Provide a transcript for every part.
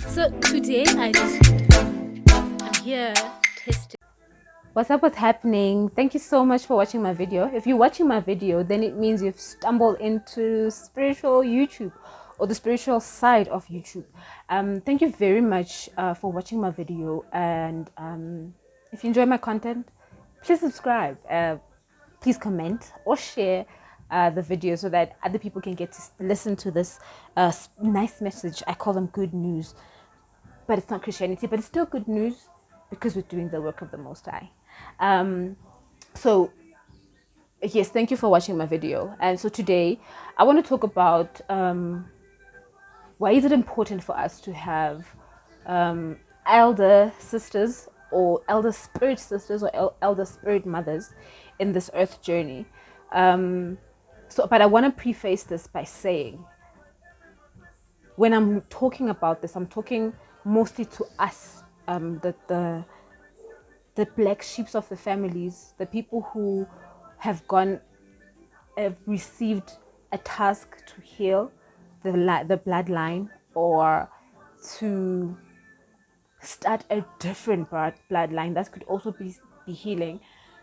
So today I'm here testing. What's happening? Thank you so much for watching my video. If you're watching my video, then it means you've stumbled into spiritual YouTube or the spiritual side of YouTube. Thank you very much for watching my video, and if you enjoy my content, please subscribe, please comment or share the video so that other people can get to listen to this nice message. I call them good news, but it's not Christianity, but it's still good news because we're doing the work of the Most High. So yes, thank you for watching my video. And so today I want to talk about why is it important for us to have elder sisters or elder spirit sisters or elder spirit mothers in this earth journey. But I want to preface this by saying, when I'm talking about this, I'm talking mostly to us, the black sheeps of the families, the people who have received a task to heal the bloodline, or to start a different bloodline that could also be healing.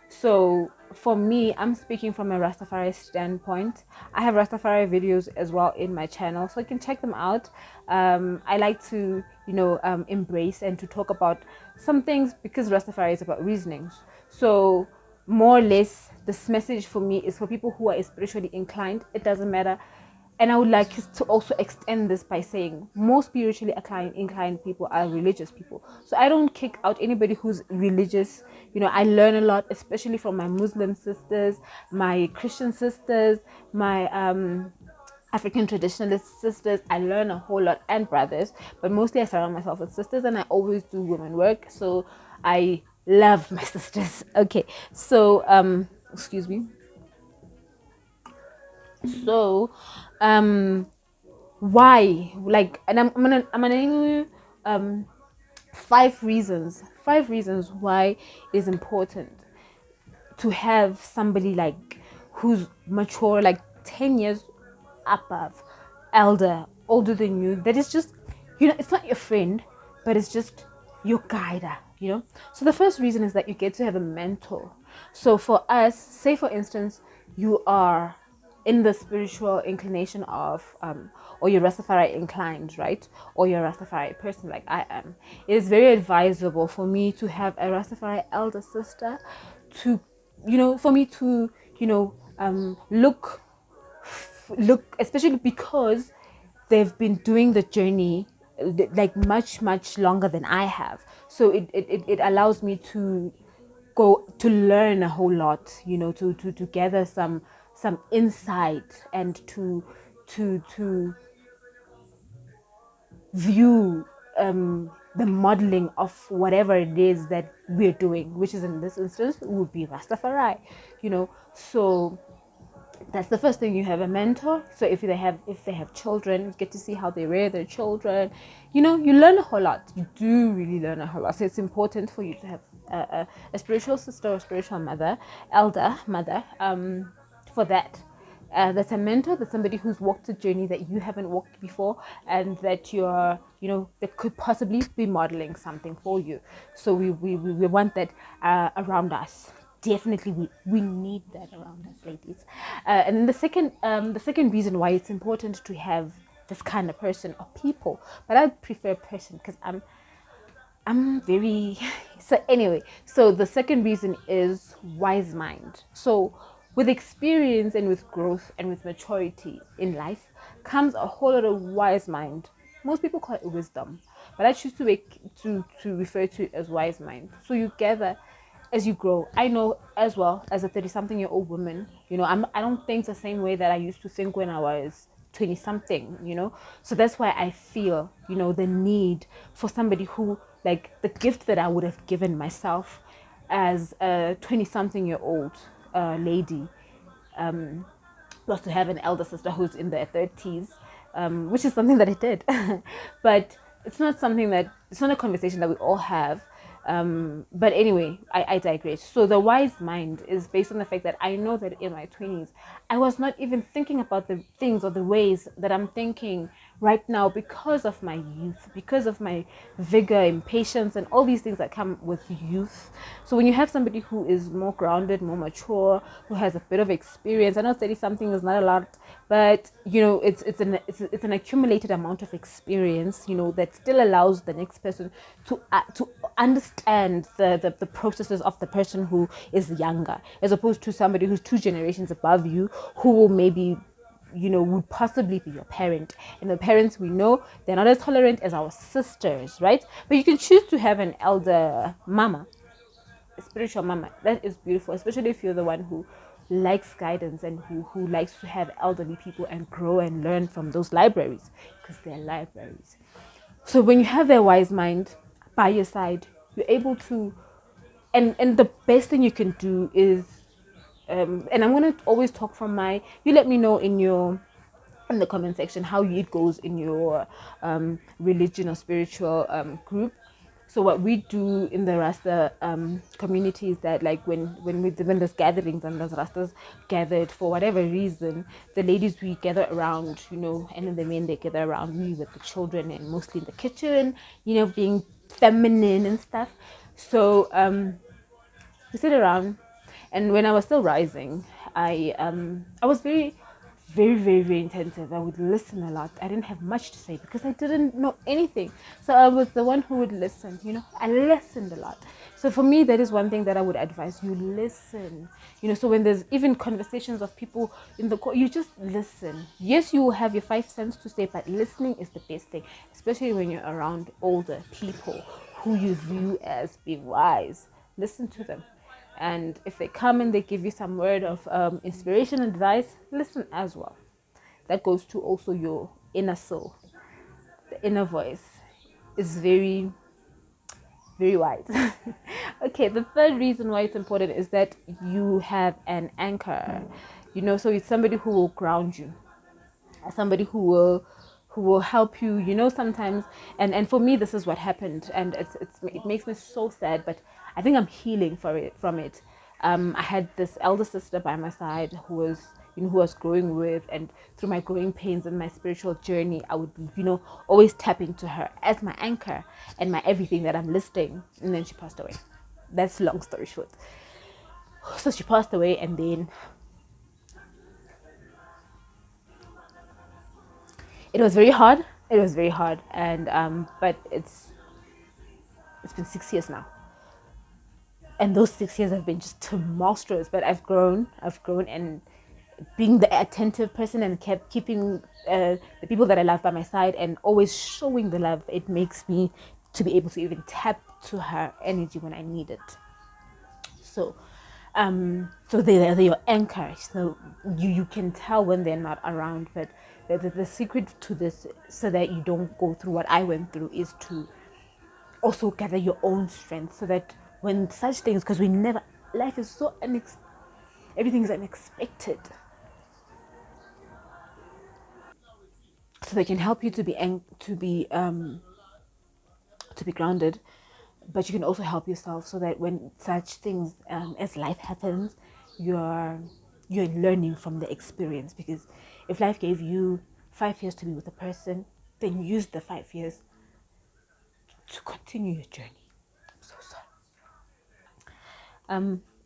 So for me, I'm speaking from a Rastafari standpoint. I have Rastafari videos as well in my channel, so you can check them out. I like to, embrace and to talk about some things because Rastafari is about reasonings. So more or less, this message for me is for people who are spiritually inclined. It doesn't matter. And I would like to also extend this by saying most spiritually inclined people are religious people. So I don't kick out anybody who's religious. I learn a lot, especially from my Muslim sisters, my Christian sisters, my African traditionalist sisters. I learn a whole lot, and brothers, but mostly I surround myself with sisters, and I always do women work. So I love my sisters. Okay, so excuse me. So why, like, and I'm gonna name you five reasons why it's important to have somebody like who's mature, like 10 years above, older than you, that is just, it's not your friend, but it's just your guider. So the first reason is that you get to have a mentor. So for us, say for instance, you are in the spiritual inclination of or you're Rastafari inclined, right? Or you're a Rastafari person like I am. It is very advisable for me to have a Rastafari elder sister, to for me to look, especially because they've been doing the journey like much longer than I have. So it allows me to go to learn a whole lot, to gather some insight, and to view the modeling of whatever it is that we're doing, which is in this instance would be Rastafari. So that's the first thing. You have a mentor. So if they have children, you get to see how they rear their children. You learn a whole lot. You do really learn a whole lot. So it's important for you to have a spiritual sister or spiritual mother, elder mother, for that. That's a mentor. That's somebody who's walked a journey that you haven't walked before, and that you're, that could possibly be modeling something for you. So we want that around us. Definitely, we need that around us, ladies. And then the second reason why it's important to have this kind of person or people, but I prefer person because I'm very so anyway. So the second reason is wise mind. So with experience and with growth and with maturity in life comes a whole lot of wise mind. Most people call it wisdom, but I choose to refer to it as wise mind. So you gather as you grow. I know as well, as a 30-something-year-old woman, I don't think the same way that I used to think when I was 20 something. So that's why I feel, the need for somebody who, like, the gift that I would have given myself as a 20 something year old lady, was to have an elder sister who's in their 30s, which is something that I did. But it's not a conversation that we all have. But anyway, I digress. So the wise mind is based on the fact that I know that in my 20s, I was not even thinking about the things or the ways that I'm thinking right now, because of my youth, because of my vigor and patience and all these things that come with youth. So when you have somebody who is more grounded, more mature, who has a bit of experience, I know 30 something is not a lot, but you know, it's an accumulated amount of experience, you know, that still allows the next person to understand the processes of the person who is younger, as opposed to somebody who's two generations above you, who will maybe, you know, would possibly be your parent. And the parents, we know, they're not as tolerant as our sisters, right? But you can choose to have an elder mama, a spiritual mama. That is beautiful, especially if you're the one who likes guidance and who likes to have elderly people and grow and learn from those libraries, because they're libraries. So when you have their wise mind by your side, you're able to, and the best thing you can do is, and I'm going to always talk from my, you let me know in the comment section how it goes in your religion or spiritual group. So what we do in the Rasta community is that, like, when there's gatherings and there's Rastas gathered for whatever reason, the ladies, we gather around, you know, and then the men, they gather around me with the children, and mostly in the kitchen, you know, being feminine and stuff. So we sit around, and when I was still rising, I was very intensive. I would listen a lot. I didn't have much to say because I didn't know anything, so I was the one who would listen, you know. I listened a lot. So for me, that is one thing that I would advise: you listen, you know. So when there's even conversations of people in the court, you just listen. Yes, you will have your 5 cents to say, but listening is the best thing, especially when you're around older people who you view as being wise. Listen to them, and if they come and they give you some word of inspiration and advice, listen as well. That goes to also your inner soul. The inner voice is very wise. Okay, the third reason why it's important is that you have an anchor, you know. So it's somebody who will ground you, somebody who will help you, you know. Sometimes, and for me, this is what happened, and it makes me so sad, but I think I'm healing for it from it. I had this elder sister by my side who was, you know, who I was growing with, and through my growing pains and my spiritual journey, I would, you know, always tap into her as my anchor and my everything that I'm listing. And then she passed away. That's long story short. So she passed away, and then it was very hard. It was very hard, and but it's been 6 years now, and those 6 years have been just tumultuous. But I've grown, and being the attentive person and kept keeping the people that I love by my side and always showing the love, it makes me to be able to even tap to her energy when I need it. So so they're your anchor. So you can tell when they're not around. But the secret to this, so that you don't go through what I went through, is to also gather your own strength, so that when such things, because we never, life is so everything is unexpected, so they can help you to be grounded. But you can also help yourself, so that when such things, as life happens, you're you're learning from the experience. Because if life gave you 5 years to be with a person, then use the 5 years to continue your journey. I'm so sorry.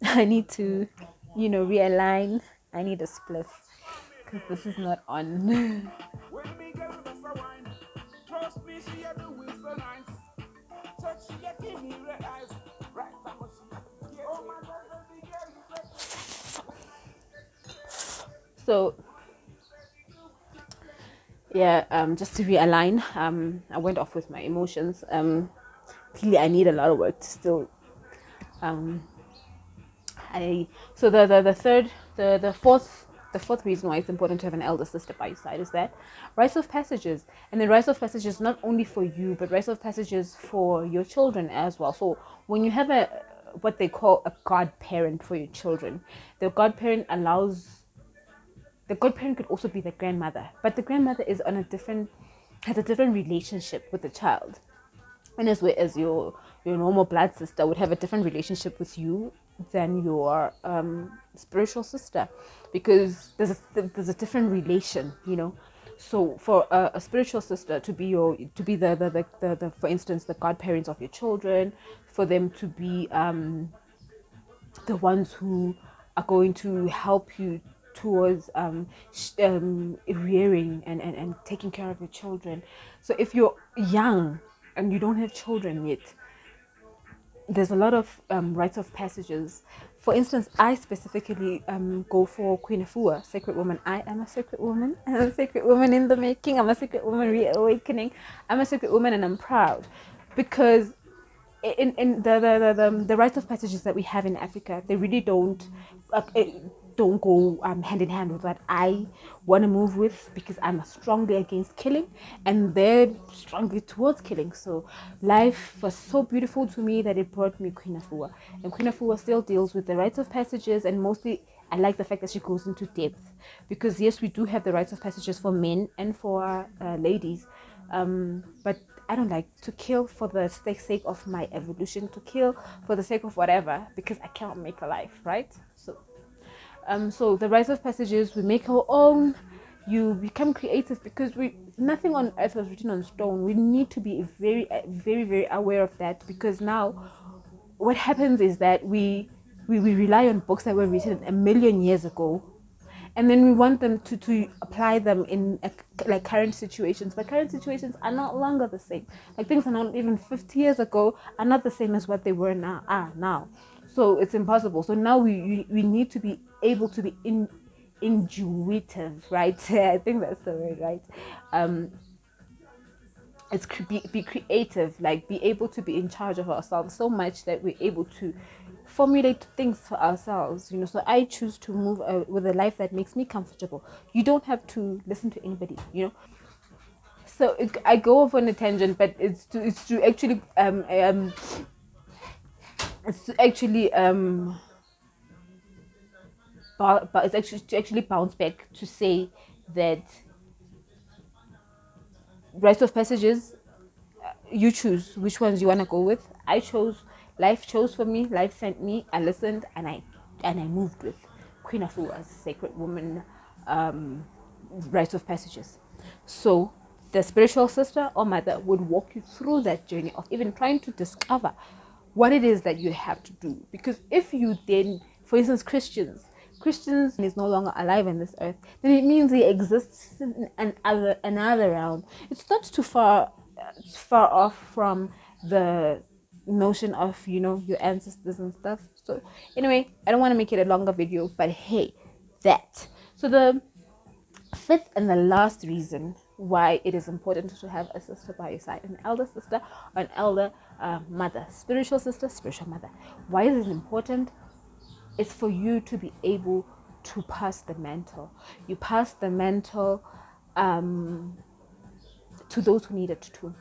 I need to, you know, realign. I need a spliff because this is not on. So yeah, just to realign, I went off with my emotions. Clearly I need a lot of work to still, um I so the third the fourth reason why it's important to have an elder sister by your side is that rites of passages. And the rites of passages not only for you, but rites of passages for your children as well. So when you have a what they call a godparent for your children, the godparent allows, the godparent could also be the grandmother, but the grandmother is on a different, has a different relationship with the child. And as well as your normal blood sister would have a different relationship with you than your spiritual sister, because there's a different relation, you know. So for a spiritual sister to be the for instance the godparents of your children, for them to be the ones who are going to help you towards rearing and taking care of your children. So if you're young and you don't have children yet, there's a lot of rites of passages. For instance, I specifically go for Queen Afua, sacred woman. I am a sacred woman. I'm a sacred woman in the making. I'm a sacred woman reawakening. I'm a sacred woman, and I'm proud because in the rites of passages that we have in Africa, they really don't go hand in hand with what I want to move with, because I'm strongly against killing and they're strongly towards killing. So life was so beautiful to me that it brought me Queen Afua, and Queen Afua still deals with the rites of passages, and mostly I like the fact that she goes into depth, because yes, we do have the rites of passages for men and for ladies, but I don't like to kill for the sake of my evolution, to kill for the sake of whatever, because I cannot make a life, right? So the rites of passages, we make our own. You become creative, because nothing on earth was written on stone. We need to be very, very, very aware of that, because now what happens is that we rely on books that were written a million years ago, and then we want them to apply them in like current situations, but current situations are not longer the same. Like things are not even 50 years ago are not the same as what they were now. So it's impossible. So now we need to be able to be intuitive, right? I think that's the word, right? It's be creative, like be able to be in charge of ourselves so much that we're able to formulate things for ourselves, so I choose to move with a life that makes me comfortable. You don't have to listen to anybody. So I go off on a tangent, but it's to actually it's to actually but it's actually to actually bounce back to say that rites of passages, you choose which ones you want to go with. Life chose for me, life sent me, I listened, and I moved with Queen Afua's sacred woman rites of passages. So the spiritual sister or mother would walk you through that journey of even trying to discover what it is that you have to do. Because if you then, for instance, Christians is no longer alive in this earth, then it means he exists in another realm. It's not too far off from the notion of your ancestors and stuff. So anyway, I don't want to make it a longer video, but hey, that. So the fifth and the last reason why it is important to have a sister by your side, an elder sister or an elder mother, spiritual sister, spiritual mother. Why is it important? It's for you to be able to pass the mantle. You pass the mantle to those who need it too.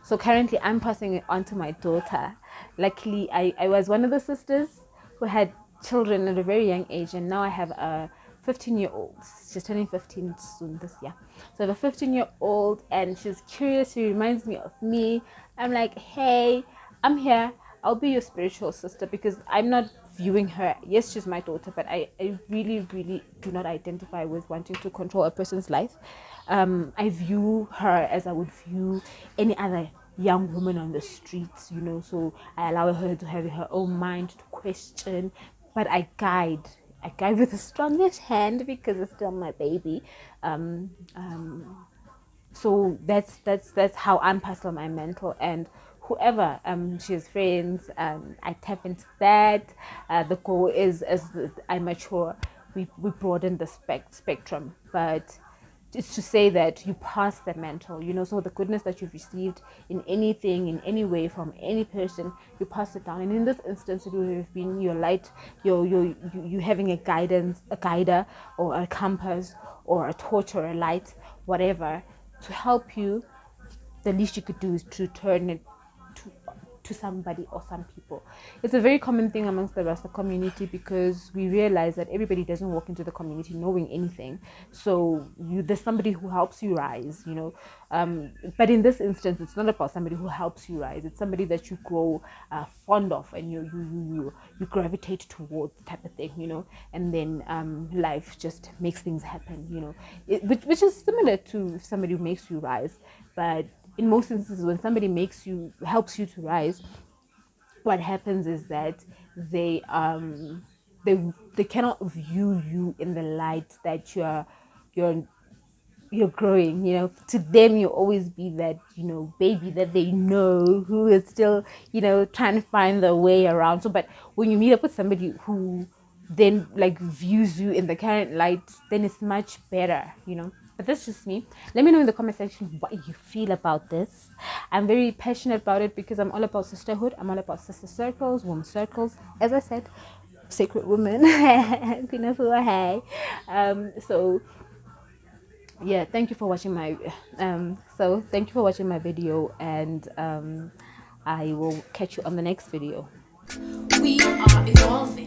So currently I'm passing it on to my daughter. Luckily, I was one of the sisters who had children at a very young age, and now I have a 15-year-old. She's turning 15 soon this year. So I have a 15-year-old, and she's curious. She reminds me of me. I'm like, hey, I'm here. I'll be your spiritual sister, because I'm not viewing her. Yes, she's my daughter, but I really, really do not identify with wanting to control a person's life. I view her as I would view any other young woman on the streets, so I allow her to have her own mind to question, but I guide with the strongest hand, because it's still my baby. So that's how I'm passing my mental, and whoever she has friends, I tap into that. The goal is, as I mature, we broaden the spectrum, but it's to say that you pass the mental, so the goodness that you've received in anything, in any way, from any person, you pass it down. And in this instance, it would have been your light, you having a guider, or a compass, or a torch, or a light, whatever, to help you. The least you could do is to turn it to somebody or some people. It's a very common thing amongst the Rasta community, because we realize that everybody doesn't walk into the community knowing anything. So there's somebody who helps you rise, but in this instance, it's not about somebody who helps you rise. It's somebody that you grow fond of, and you gravitate towards, type of thing, and then life just makes things happen, which is similar to somebody who makes you rise. But in most instances, when somebody helps you to rise, what happens is that they cannot view you in the light that you're you're growing. To them, you always be that baby that they know, who is still trying to find their way around. So but when you meet up with somebody who then like views you in the current light, then it's much better. But that's just me. Let me know in the comment section what you feel about this. I'm very passionate about it, because I'm all about sisterhood. I'm all about sister circles, woman circles, as I said, sacred women. Queen of who I so yeah, thank you for watching my video, and I will catch you on the next video. We are evolving.